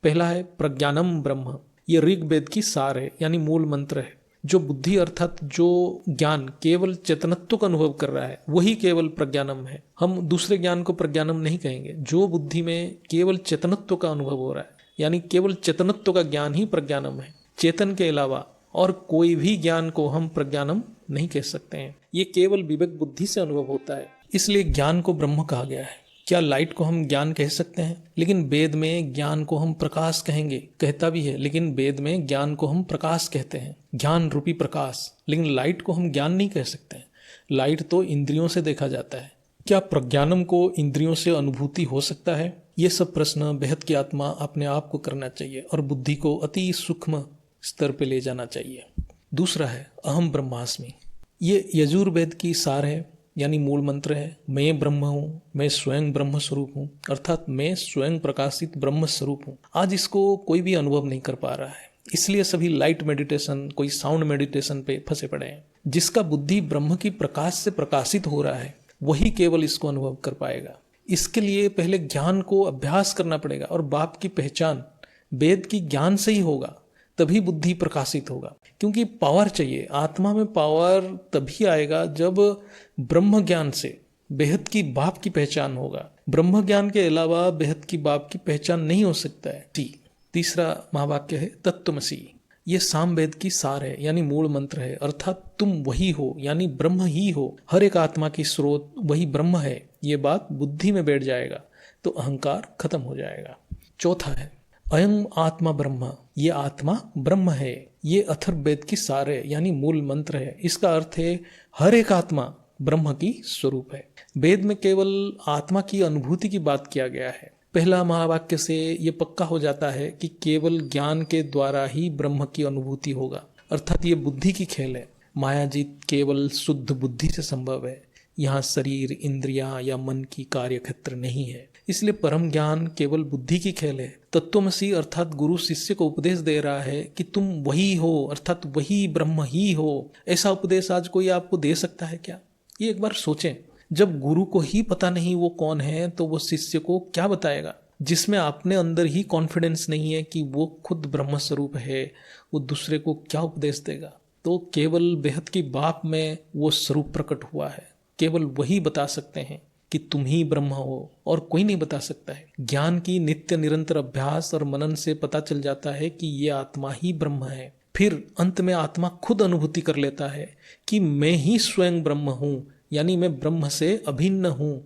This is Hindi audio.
पहला है प्रज्ञानम ब्रह्म, ये ऋग्वेद की सार है यानी मूल मंत्र है। जो बुद्धि अर्थात जो ज्ञान केवल चेतनत्व का अनुभव कर रहा है वही केवल प्रज्ञानम है। हम दूसरे ज्ञान को प्रज्ञानम नहीं कहेंगे। जो बुद्धि में केवल चेतनत्व का अनुभव हो रहा है यानी केवल चेतनत्व का ज्ञान ही प्रज्ञानम है। चेतन के अलावा और कोई भी ज्ञान को हम प्रज्ञानम नहीं कह सकते हैं। ये केवल विवेक बुद्धि से अनुभव होता है, इसलिए ज्ञान को ब्रह्म कहा गया है। क्या लाइट को हम ज्ञान कह सकते हैं? लेकिन वेद में ज्ञान को हम प्रकाश कहेंगे, कहता भी है, लेकिन वेद में ज्ञान को हम प्रकाश कहते हैं, ज्ञान रूपी प्रकाश। लेकिन लाइट को हम ज्ञान नहीं कह सकते हैं। लाइट तो इंद्रियों से देखा जाता है। क्या प्रज्ञानम को इंद्रियों से अनुभूति हो सकता है? ये सब प्रश्न बेहद की आत्मा अपने आप को करना चाहिए और बुद्धि को अति सूक्ष्म स्तर पे ले जाना चाहिए। दूसरा है अहम ब्रह्मास्मि। ये यजुर्वेद की सार है यानी मूल मंत्र है। मैं ब्रह्म हूँ, मैं स्वयं ब्रह्म स्वरूप हूँ, अर्थात मैं स्वयं प्रकाशित ब्रह्म स्वरूप हूँ। आज इसको कोई भी अनुभव नहीं कर पा रहा है, इसलिए सभी लाइट मेडिटेशन, कोई साउंड मेडिटेशन पे फंसे पड़े हैं। जिसका बुद्धि ब्रह्म की प्रकाश से प्रकाशित हो रहा है वही केवल इसको अनुभव कर पाएगा। इसके लिए पहले ज्ञान को अभ्यास करना पड़ेगा और बाप की पहचान वेद की ज्ञान से ही होगा, तभी बुद्धि प्रकाशित होगा। क्योंकि पावर चाहिए, आत्मा में पावर तभी आएगा जब ब्रह्म ज्ञान से बेहद की बाप की पहचान होगा। ब्रह्म ज्ञान के अलावा बेहद की बाप की पहचान नहीं हो सकता है। तीसरा महावाक्य है तत्त्वमसि। ये सामवेद की सार है यानी मूल मंत्र है, अर्थात तुम वही हो यानी ब्रह्म ही हो। हर एक आत्मा की स्रोत वही ब्रह्म है। ये बात बुद्धि में बैठ जाएगा तो अहंकार खत्म हो जाएगा। चौथा है अयं आत्मा ब्रह्म। ये आत्मा ब्रह्म है। ये अथर्ववेद की सार है यानी मूल मंत्र है। इसका अर्थ है हर एक आत्मा ब्रह्म की स्वरूप है। वेद में केवल आत्मा की अनुभूति की बात किया गया है। पहला महावाक्य से ये पक्का हो जाता है कि केवल ज्ञान के द्वारा ही ब्रह्म की अनुभूति होगा, अर्थात ये बुद्धि की खेल है। मायाजीत केवल शुद्ध बुद्धि से संभव है। यहाँ शरीर, इंद्रियां या मन की कार्यक्षेत्र नहीं है। इसलिए परम ज्ञान केवल बुद्धि की खेल है। तत्त्वमसि अर्थात गुरु शिष्य को उपदेश दे रहा है कि तुम वही हो, अर्थात वही ब्रह्म ही हो। ऐसा उपदेश आज कोई आपको दे सकता है क्या? ये एक बार सोचें। जब गुरु को ही पता नहीं वो कौन है तो वो शिष्य को क्या बताएगा? जिसमें अपने अंदर ही कॉन्फिडेंस नहीं है कि वो खुद ब्रह्म स्वरूप है, वो दूसरे को क्या उपदेश देगा? तो केवल बेहद की बाप में वो स्वरूप प्रकट हुआ है। केवल वही बता सकते हैं कि तुम ही ब्रह्म हो और कोई नहीं बता सकता है। ज्ञान की नित्य निरंतर अभ्यास और मनन से पता चल जाता है कि ये आत्मा ही ब्रह्म है। फिर अंत में आत्मा खुद अनुभूति कर लेता है कि मैं ही स्वयं ब्रह्म हूँ यानी मैं ब्रह्म से अभिन्न हूँ।